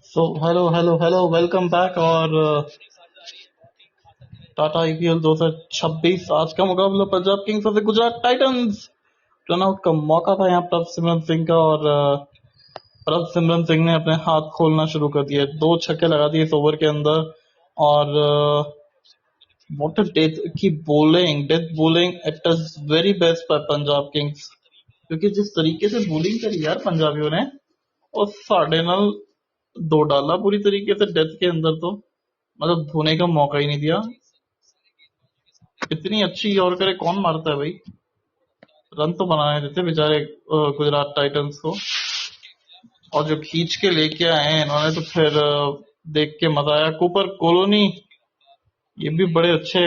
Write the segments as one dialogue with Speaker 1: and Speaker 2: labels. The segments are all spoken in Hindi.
Speaker 1: So hello hello hello welcome back और टाटा आईपीएल 2026 आज का मुकाबला पंजाब किंग्स और गुजरात टाइटंस। रनआउट का मौका था यहाँ प्रभ सिमरन सिंह का और प्रभ सिमरन सिंह ने अपने हाथ खोलना शुरू कर दिए। दो छक्के लगा दिए इस ओवर के अंदर और what a death bowling at is very best by Punjab Kings, क्योंकि जिस तरीके से बॉलिंग करी यार पंजाबियों ने और साढ़े नाल दो डाला पूरी तरीके से डेथ के अंदर, तो मतलब धोने का मौका ही नहीं दिया। इतनी अच्छी यॉर्कर कौन मारता है भाई। रन तो बनाने देते बेचारे गुजरात टाइटंस को, और जो खींच के लेके आए हैं इन्होंने तो फिर देख के मजा आया। कूपर कॉलोनी ये भी बड़े अच्छे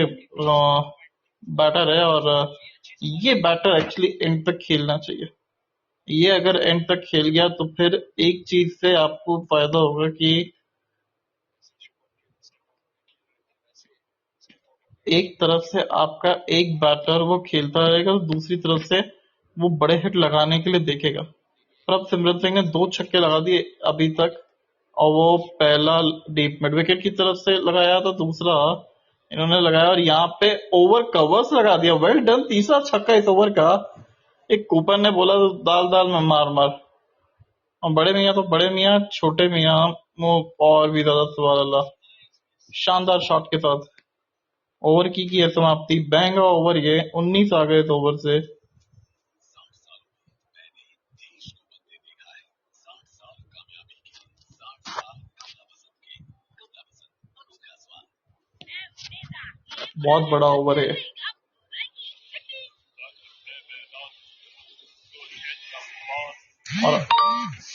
Speaker 1: बैटर है और ये बैटर एक्चुअली एंड तक खेलना चाहिए। ये अगर एंड तक खेल गया तो फिर एक चीज से आपको फायदा होगा कि एक तरफ से आपका एक बैटर वो खेलता रहेगा तो दूसरी तरफ से वो बड़े हिट लगाने के लिए देखेगा। पर अब सिमरन सिंह ने दो छक्के लगा दिए अभी तक, और वो पहला डीप मिड विकेट की तरफ से लगाया था, दूसरा इन्होंने लगाया और यहाँ पे ओवर कवर्स लगा दिया। वेल डन, तीसरा छक्का इस ओवर का। एक कूपर ने बोला तो दाल दाल में मार मार, और बड़े मियाँ तो बड़े मियाँ, छोटे मियाँ वो और भी ज्यादा सुभान अल्लाह। शानदार शॉट के साथ ओवर की है समाप्ति। बैंग ओवर, ये 19 आ गए इस ओवर से। बहुत बड़ा ओवर है। और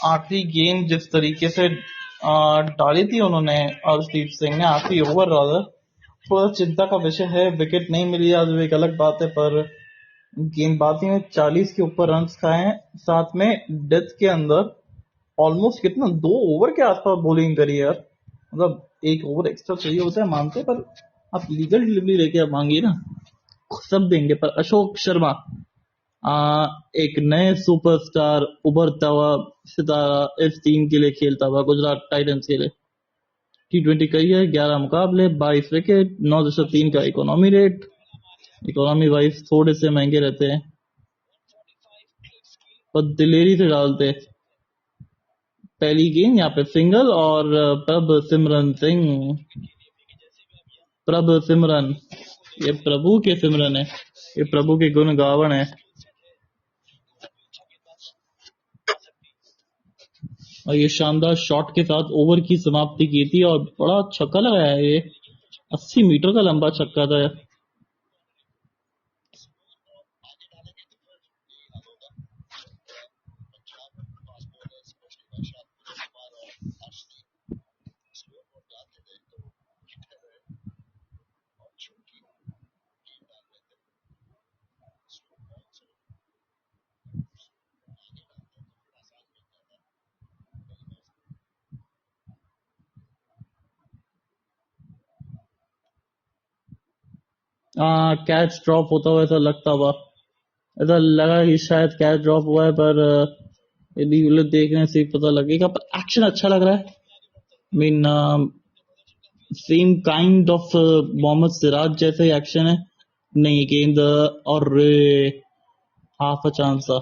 Speaker 1: आखिरी गेंद जिस तरीके से डाली थी उन्होंने, अर्शदीप सिंह ने आखिरी ओवर रादर, थोड़ा चिंता का विषय है। विकेट नहीं मिली आज, वो एक अलग बात है, पर गेंदबाजी में 40 के ऊपर रन खाए हैं, साथ में डेथ के अंदर ऑलमोस्ट कितना 2 ओवर के आसपास बॉलिंग करी है यार। मतलब एक ओवर एक्स्ट्रा चाहिए होता है मानते, पर आप लीगल डिलीवरी लेके आप मांगिए ना, सब देंगे। पर अशोक शर्मा एक नए सुपरस्टार उभरता हुआ सितारा इस टीम के लिए खेलता हुआ गुजरात टाइटंस के लिए। T20 करियर 11 मुकाबले 22 विकेट 9.3 का इकोनॉमी रेट। इकोनॉमी वाइज थोड़े से महंगे रहते हैं पर दिलेरी से डालते। पहली गेंद यहाँ पे सिंगल और प्रभ सिमरन सिंह, प्रभ सिमरन, ये प्रभु के सिमरन है, ये प्रभु के गुण गावन है। और ये शानदार शॉट के साथ ओवर की समाप्ति की थी और बड़ा छक्का लगाया है ये। 80 मीटर का लंबा छक्का था। कैच ड्रॉप होता हुआ ऐसा लगता हुआ, ऐसा लगा कि शायद कैच ड्रॉप हुआ है, पर यदि देखने से ही पता लगेगा। पर एक्शन अच्छा लग रहा है। Mean same kind of Mohammed Siraj जैसे एक्शन है। नहीं गेंद और हाफ अ चांस था।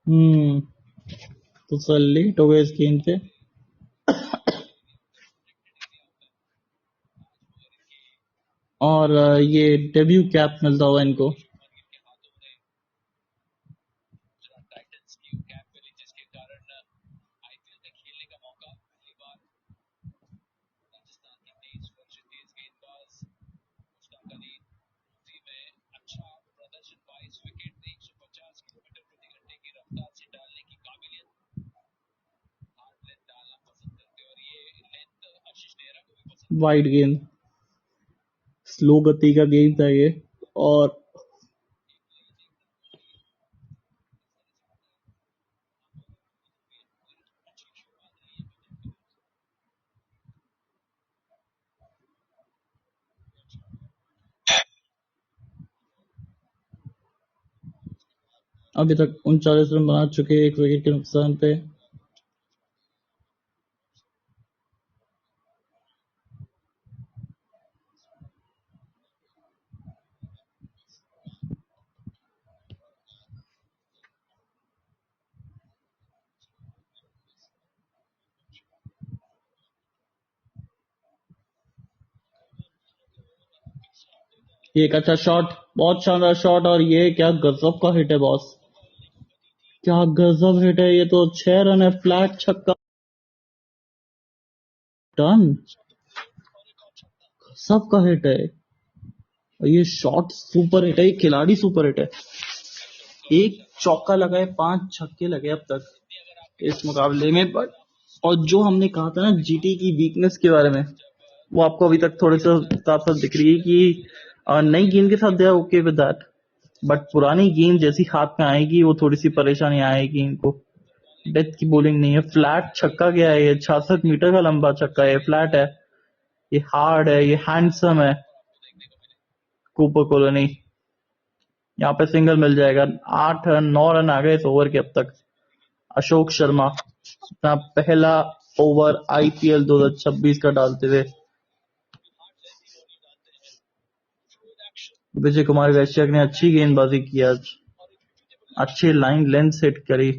Speaker 1: हम्म, तो सर लेट हो गए इस गेंद पे। और ये डेब्यू कैप मिलता हुआ इनको। वाइड गेंद, स्लो गति का गेंद था ये। और अभी तक 39 रन बना चुके हैं 1 विकेट के नुकसान पे। ये एक अच्छा शॉट, बहुत शानदार शॉट, और ये क्या गजब का हिट है बॉस, क्या गजब हिट है। ये तो 6 रन है, फ्लैट छक्का, टर्न सबका हिट है। और ये शॉट सुपर हिट है, ये खिलाड़ी सुपर हिट है। एक चौका लगाए, 5 छक्के लगे अब तक इस मुकाबले में। बट और जो हमने कहा था ना जीटी की वीकनेस के बारे में, वो आपको अभी तक थोड़े सा साफ साफ दिख रही है कि नई गेंद के साथ they are okay with that, but पुरानी गेंद जैसी हाथ में आएगी वो थोड़ी सी परेशानी आएगी इनको। डेथ की बॉलिंग नहीं है, फ्लैट छक्का गया है, ये 66 मीटर का लंबा छक्का है, फ्लैट है, ये हार्ड है, ये हैंडसम है। कूपर कॉलोनी यहाँ पे सिंगल मिल जाएगा। 8 9 रन आ गए इस ओवर के अब तक। अशोक शर्मा अपना पहला ओवर आईपीएल 2026 का डालते हुए। विजय कुमार वैश्यक ने अच्छी गेंदबाजी की आज, अच्छी लाइन लेंथ सेट करी।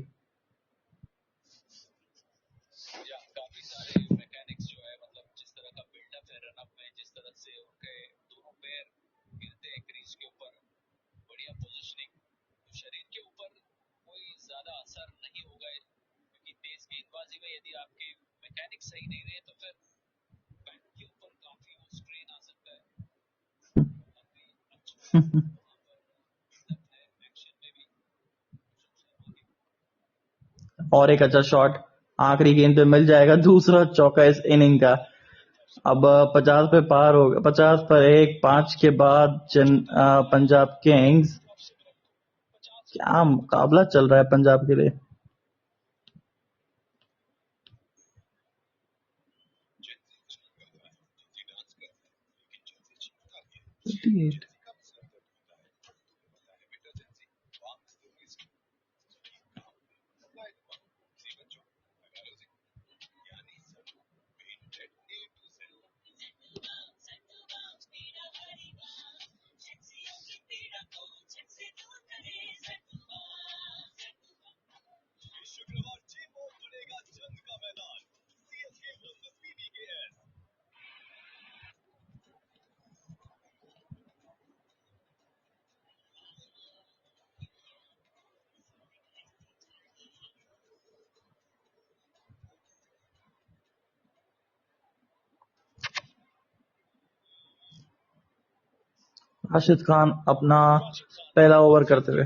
Speaker 1: और एक अच्छा शॉट, आखिरी गेंद पे मिल जाएगा दूसरा चौका इस इनिंग का। अब 50 पे पार हो गया, 50 पर 1, 5 के बाद पंजाब किंग्स। क्या मुकाबला चल रहा है पंजाब के लिए। राशिद खान अपना पहला ओवर करते हुए।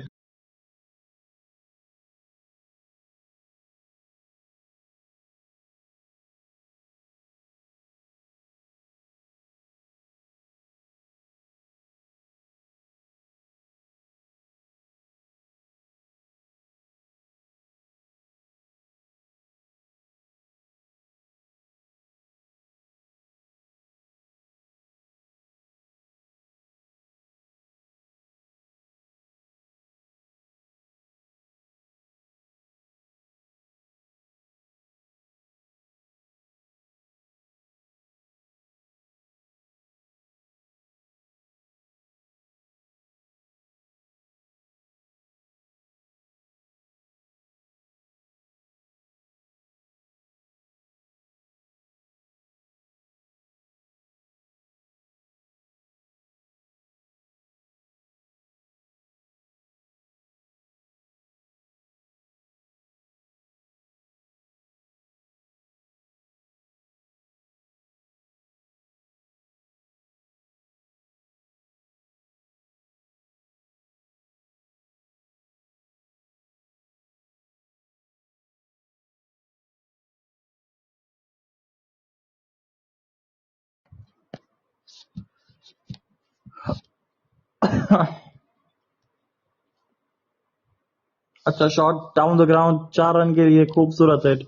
Speaker 1: अच्छा shot down the ground, 4 run के लिए खूबसूरत हिट।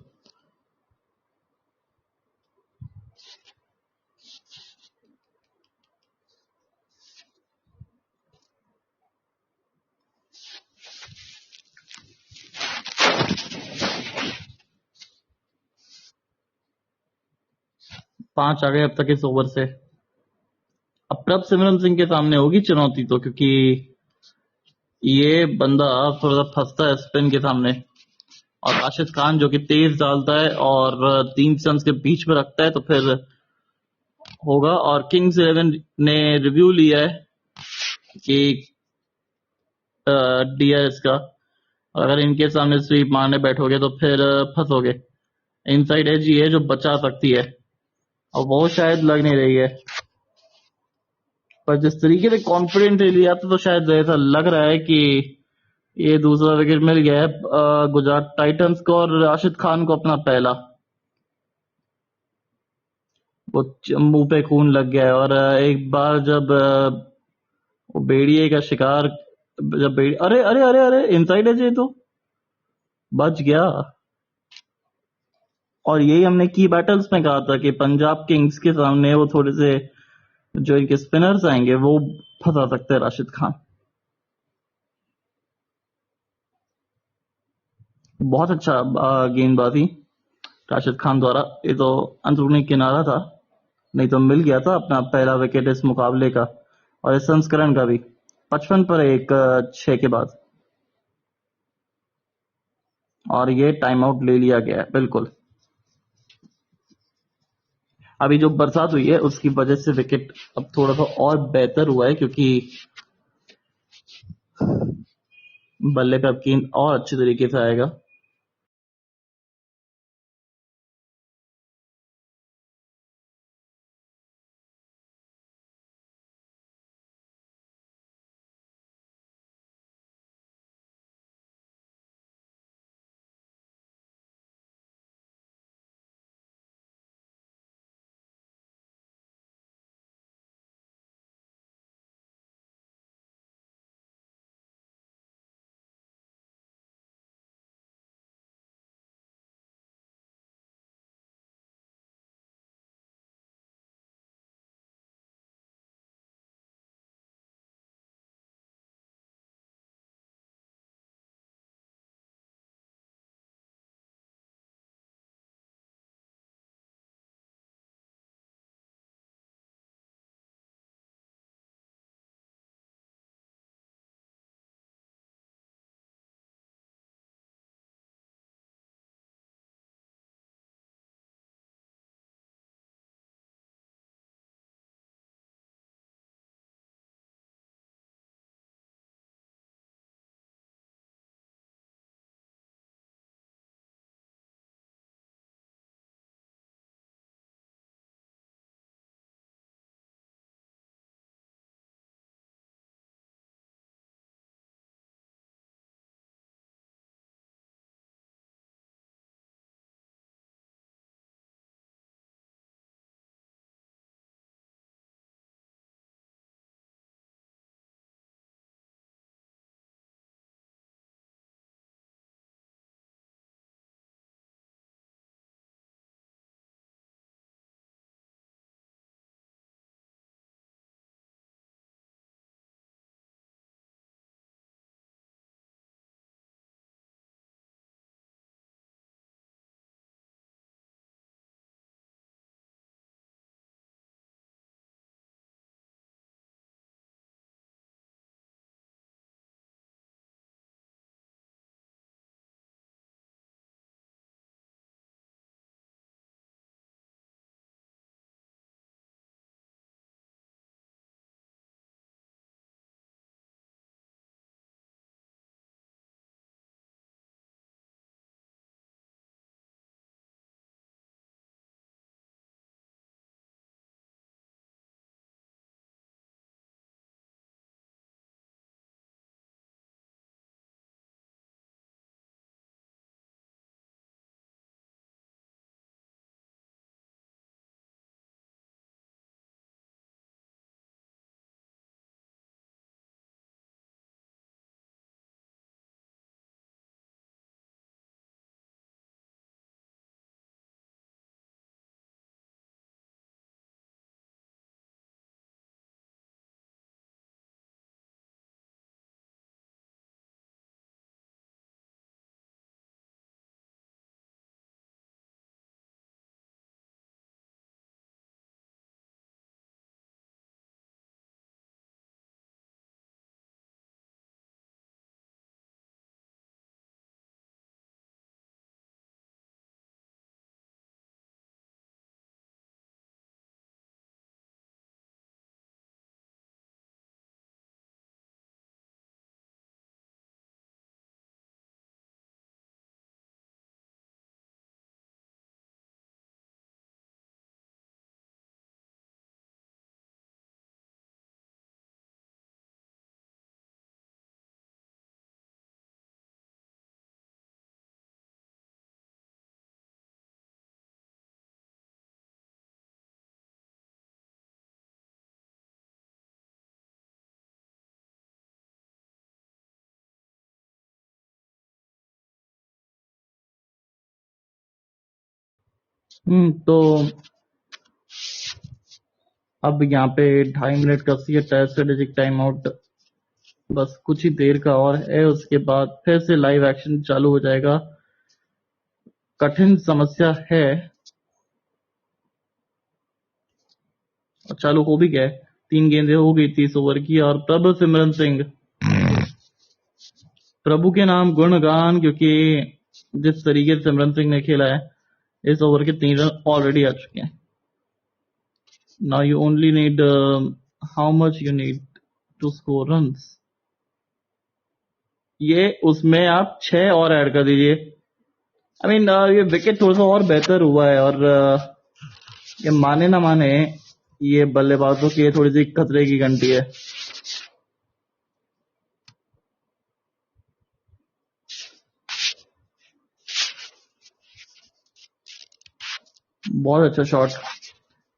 Speaker 1: 5 आ गए अब तक इस ओवर से। अब प्रभ सिमरन सिंह के सामने होगी चुनौती तो, क्योंकि ये बंदा थोड़ा सा फंसता है स्पिन के सामने। और राशिद खान जो कि तेज डालता है और 3 स्टंप्स के बीच में रखता है, तो फिर होगा। और किंग्स 11 ने रिव्यू लिया है कि डीआरएस का, अगर इनके सामने स्वीप मारने बैठोगे तो फिर फंसोगे। इनसाइड एज ही है जो बचा सकती है, और वो शायद लग नहीं रही है। पर जिस तरीके से कॉन्फिडेंट लिया था, तो शायद ऐसा लग रहा है कि ये दूसरा विकेट मिल गया है गुजरात टाइटंस को, और राशिद खान को अपना पहला। वो मुंह पे खून लग गया है। और एक बार जब वो बेड़िए का शिकार, जब अरे अरे अरे अरे इनसाइड एज है तो बच गया। और यही हमने की बैटल्स में कहा था कि पंजाब किंग्स के सामने वो थोड़े से जो इनके स्पिनर्स आएंगे वो फंसा सकते हैं राशिद खान। बहुत अच्छा गेंदबाजी राशिद खान द्वारा। ये तो अंदरूनी किनारा था, नहीं तो मिल गया था अपना पहला विकेट इस मुकाबले का, और इस संस्करण का भी। 55 पर एक 6 के बाद। और ये टाइम आउट ले लिया गया है बिल्कुल। अभी जो बरसात हुई है उसकी वजह से विकेट अब थोड़ा सा और बेहतर हुआ है, क्योंकि बल्ले पे अब गेंद और अच्छे तरीके से आएगा। तो अब यहाँ पे 2.5 मिनट का सी टेस्ट स्ट्रेटेजिक टाइम आउट बस कुछ ही देर का और है, उसके बाद फिर से लाइव एक्शन चालू हो जाएगा। कठिन समस्या है और चालू हो भी गया। 3 गेंदें हो गई 30 ओवर की और प्रभु सिमरन सिंह, प्रभु के नाम गुणगान, क्योंकि जिस तरीके से सिमरन सिंह ने खेला है इस ओवर के 3 रन ऑलरेडी आ चुके हैं। Now you only need how much you need to score runs, ये उसमें आप 6 और ऐड कर दीजिए। आई मीन ये विकेट थोड़ा सा और बेहतर हुआ है और ये माने ना माने ये बल्लेबाजों की थोड़ी सी खतरे की घंटी है। बहुत अच्छा शॉट,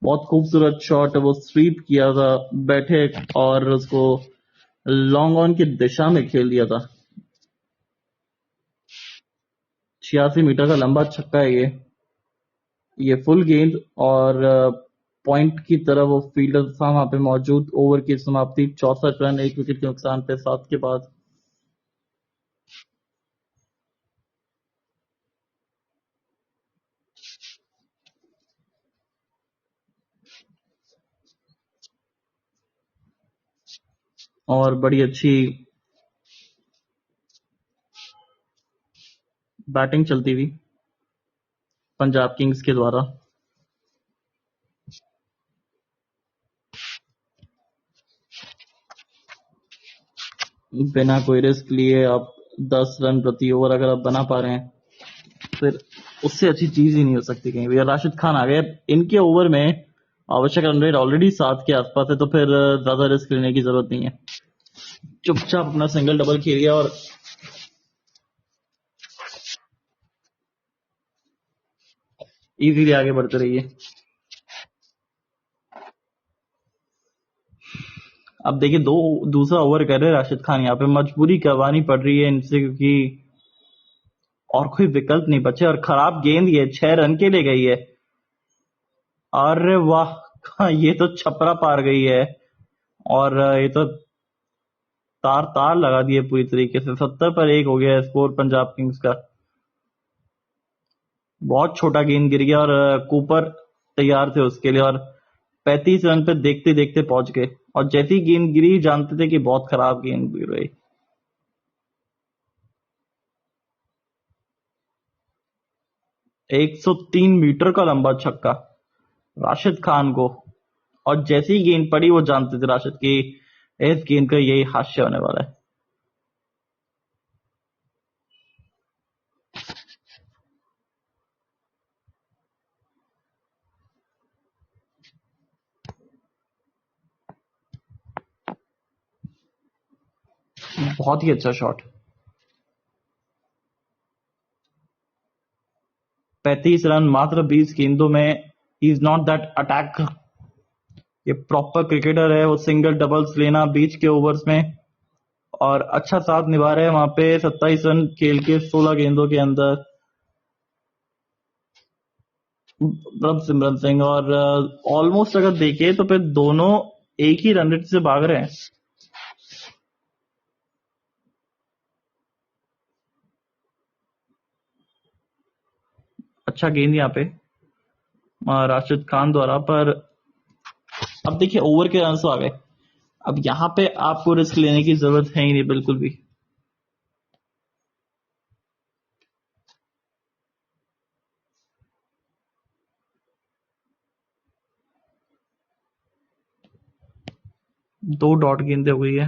Speaker 1: बहुत खूबसूरत शॉट, वो स्वीप किया था बैठे और उसको लॉन्ग ऑन की दिशा में खेल दिया था। 86 मीटर का लंबा छक्का है ये फुल गेंद और पॉइंट की तरह वो फील्डर था वहां पे मौजूद। ओवर की समाप्ति 64 रन 1 विकेट के नुकसान पे 7 के बाद। और बड़ी अच्छी बैटिंग चलती हुई पंजाब किंग्स के द्वारा। बिना कोई रिस्क लिए आप 10 रन प्रति ओवर अगर आप बना पा रहे हैं फिर उससे अच्छी चीज ही नहीं हो सकती कहीं भी। राशिद खान आ गए इनके ओवर में, आवश्यक रन रेट ऑलरेडी 7 के आसपास है, तो फिर ज्यादा रिस्क लेने की जरूरत नहीं है। चुपचाप अपना सिंगल डबल खेलिए और इजीली आगे बढ़ते रहिए। अब देखिए दूसरा ओवर कर रहे राशिद खान, यहाँ पे मजबूरी करवानी पड़ रही है इनसे क्योंकि और कोई विकल्प नहीं बचे। और खराब गेंद ये 6 रन के लिए गई है। अरे वाह, ये तो छपरा पार गई है और ये तो तार तार लगा दिए पूरी तरीके से। 70 पर 1 हो गया स्कोर पंजाब किंग्स का। बहुत छोटा गेंद गिर गया और कूपर तैयार थे उसके लिए और 35 रन पे देखते देखते पहुंच गए। और जैसी गेंद गिरी जानते थे कि बहुत खराब गेंद गिर रही। 103 मीटर का लंबा छक्का राशिद खान को, और जैसी ही गेंद पड़ी वो जानते थे राशिद की इस गेंद का यही हास्य होने वाला है। बहुत ही अच्छा शॉट। 35 रन मात्र 20 गेंदों में। He is not that attack, ये प्रॉपर क्रिकेटर है। वो सिंगल डबल्स लेना बीच के ओवर्स में और अच्छा साथ निभा रहे हैं वहां पे। 27 रन खेल के 16 गेंदों के अंदर प्रभ सिमरन सिंह। और ऑलमोस्ट अगर देखें तो फिर दोनों एक ही रन रेट से भाग रहे हैं। अच्छा गेंद यहाँ पे राशिद खान द्वारा, पर अब देखिए ओवर के रन तो आ गए। अब यहाँ पे आपको रिस्क लेने की जरूरत है ही नहीं बिल्कुल भी। दो डॉट गेंदे हो गई है।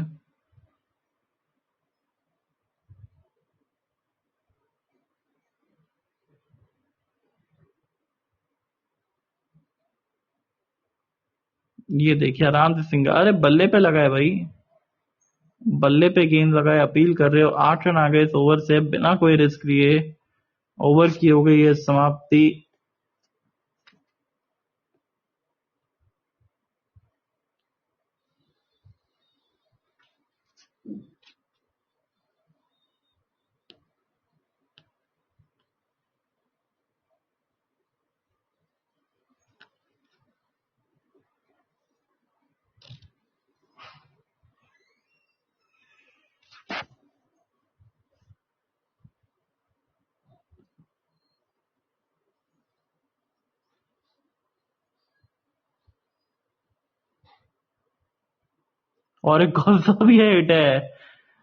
Speaker 1: ये देखिए आराम से सिंगल, अरे बल्ले पे लगा है भाई, बल्ले पे गेंद लगाए। अपील कर रहे हो। 8 रन आ गए इस ओवर से बिना कोई रिस्क लिए। ओवर की हो गई है समाप्ति। और एक कौन सा भी हिट है,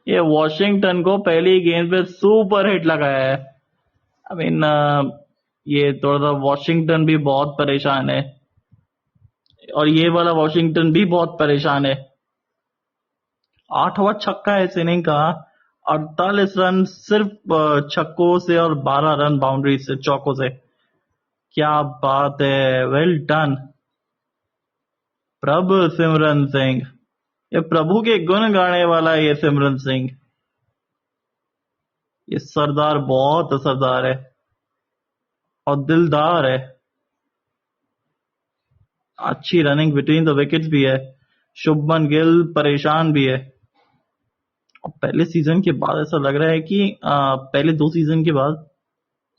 Speaker 1: ये वॉशिंगटन को पहली गेंद पे सुपर हिट लगाया है। आई मीन ये थोड़ा सा वॉशिंगटन भी बहुत परेशान है, और ये वाला वॉशिंगटन भी बहुत परेशान है। 8वां छक्का है इस इनिंग का। 48 रन सिर्फ छक्कों से और 12 रन बाउंड्री से, चौकों से। क्या बात है, वेल डन प्रभु सिमरन सिंह। ये प्रभु के गुण गाने वाला है ये सिमरन सिंह। ये सरदार बहुत सरदार है और दिलदार है। अच्छी रनिंग बिटवीन द विकेट्स भी है। शुभमन गिल परेशान भी है। और पहले सीजन के बाद ऐसा लग रहा है कि पहले 2 सीजन के बाद,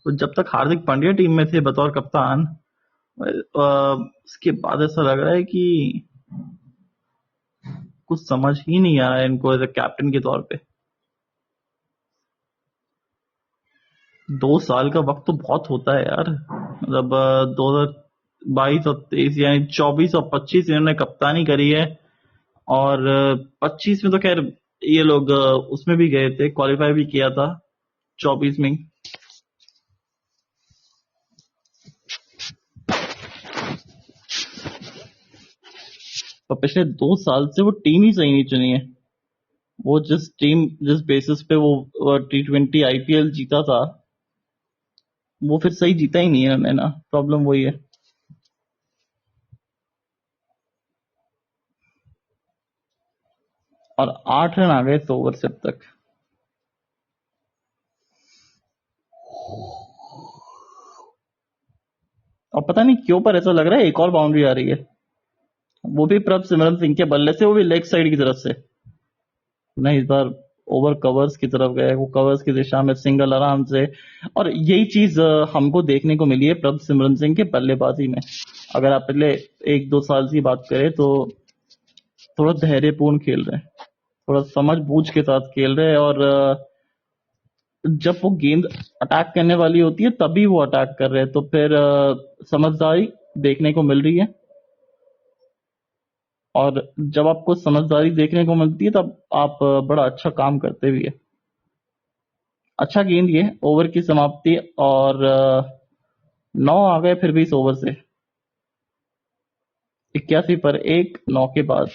Speaker 1: तो जब तक हार्दिक पांड्या टीम में थे बतौर कप्तान, उसके बाद ऐसा लग रहा है कि कुछ समझ ही नहीं आ रहा है इनको एज ए कैप्टन के तौर पे। 2 साल का वक्त तो बहुत होता है यार। मतलब 2022 और 23 यानी 24 और 25 इन्होंने कप्तानी करी है। और 25 में तो खैर ये लोग उसमें भी गए थे, क्वालिफाई भी किया था 24 में। पर पिछले 2 साल से वो टीम ही सही नहीं चुनी है। वो जिस बेसिस पे वो T20 IPL जीता था, वो फिर सही जीता ही नहीं है ना। प्रॉब्लम वही है। और 8 रन आ गए इस ओवर से अब तक। और पता नहीं क्यों पर ऐसा लग रहा है एक और बाउंड्री आ रही है, वो भी प्रभ सिमरन सिंह के बल्ले से, वो भी लेग साइड की तरफ से। नहीं, इस बार ओवर कवर्स की तरफ गए, वो कवर्स की दिशा में सिंगल आराम से। और यही चीज हमको देखने को मिली है प्रभ सिमरन सिंह के बल्लेबाजी में। अगर आप पिछले 1-2 साल की बात करें तो थोड़ा धैर्यपूर्ण खेल रहे हैं, थोड़ा समझ बूझ के साथ खेल रहे हैं। और जब वो गेंद अटैक करने वाली होती है तभी वो अटैक कर रहे हैं, तो फिर समझदारी देखने को मिल रही है। और जब आपको समझदारी देखने को मिलती है तब आप बड़ा अच्छा काम करते भी है। अच्छा गेंद ये ओवर की समाप्ति। और 9 आ गए फिर भी इस ओवर से। 81 पर 1, 9 के बाद।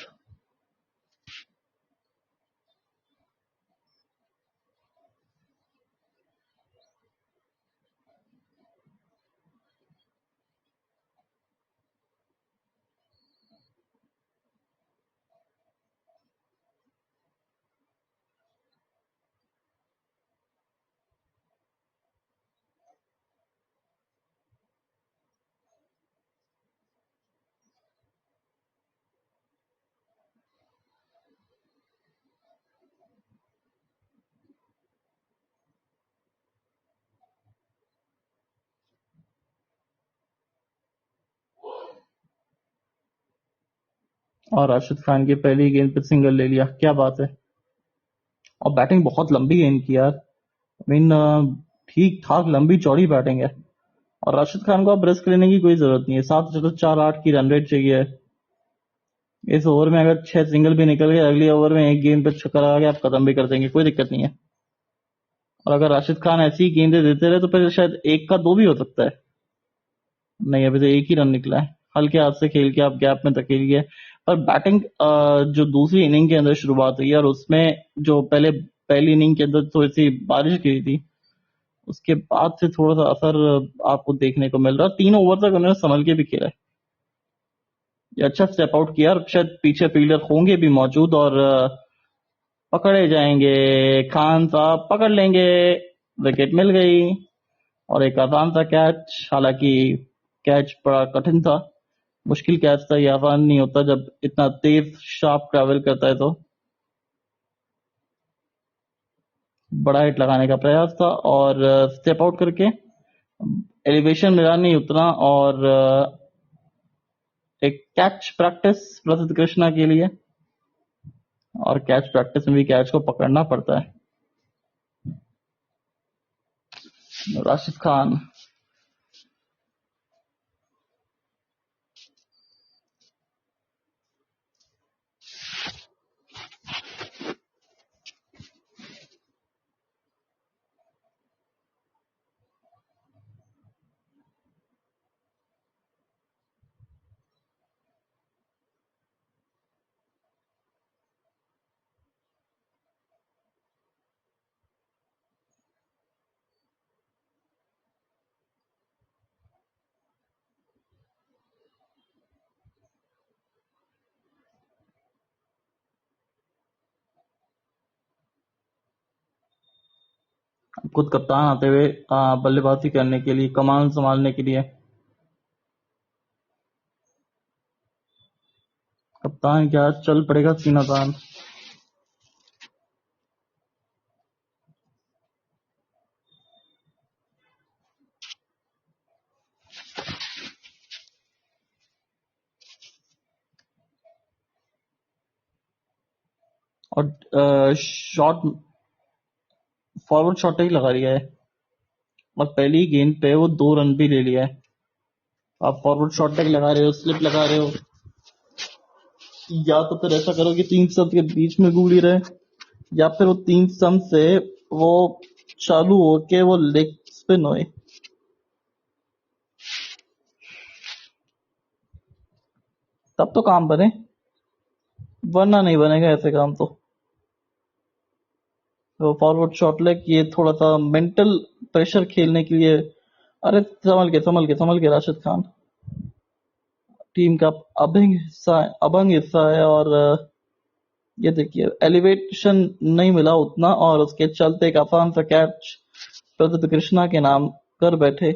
Speaker 1: और राशिद खान की पहली गेंद पे सिंगल ले लिया, क्या बात है। और बैटिंग बहुत लंबी है इनकी यार। आई मीन ठीक ठाक लंबी चौड़ी बैटिंग है। और राशिद खान को अब रिस्क लेने की कोई जरूरत नहीं है। 7.48 की रन रेट चाहिए। इस ओवर में अगर 6 सिंगल भी निकल गए, अगले ओवर में एक गेंद पे छक्का लगा के आप खत्म भी कर देंगे, कोई दिक्कत नहीं है। और अगर राशिद खान ऐसी ही गेंदें देते रहे तो फिर शायद 1 का 2 भी हो सकता है। नहीं, अभी तो 1 ही रन निकला है। हल्के हाथ से खेल के आप गैप में धकेलिए। पर बैटिंग जो दूसरी इनिंग के अंदर शुरुआत हुई है, और उसमें जो पहली इनिंग के अंदर थोड़ी सी बारिश गिरी थी, उसके बाद से थोड़ा सा असर आपको देखने को मिल रहा है। 3 ओवर तक उन्होंने संभल के भी खेला है। ये अच्छा स्टेप आउट किया, और शायद पीछे फील्डर होंगे भी मौजूद और पकड़े जाएंगे। खान साहब पकड़ लेंगे। विकेट मिल गई। और एक आसान सा कैच, हालांकि कैच बड़ा कठिन था। मुश्किल कैच था, ये आसान नहीं होता जब इतना तेज शार्प ट्रैवल करता है तो। बड़ा हिट लगाने का प्रयास था, और स्टेप आउट करके एलिवेशन मिला नहीं उतना। और एक कैच प्रैक्टिस प्रसिद्ध कृष्णा के लिए। और कैच प्रैक्टिस में भी कैच को पकड़ना पड़ता है। राशिद खान। खुद कप्तान आते हुए बल्लेबाजी करने के लिए, कमान संभालने के लिए। कप्तान क्या चल पड़ेगा सीना तान। और शॉट, फॉरवर्ड शॉट ही लगा लिया है और पहली गेंद पे वो 2 रन भी ले लिया है। आप फॉरवर्ड शॉट टैग लगा रहे हो, स्लिप लगा रहे हो, या तो फिर ऐसा करो कि 3 स्टंप के बीच में गोली रहे, या फिर वो 3 स्टंप से वो चालू होके वो लेग स्पिन होए, तब तो काम बने, वरना नहीं बनेगा ऐसे काम तो। फॉरवर्ड शॉट लेग ये थोड़ा सा मेंटल प्रेशर खेलने के लिए। अरे संभल के राशिद खान टीम का अभंग हिस्सा है। और ये देखिए एलिवेशन नहीं मिला उतना, और उसके चलते एक आसान सा कैच प्रदीप कृष्णा के नाम कर बैठे।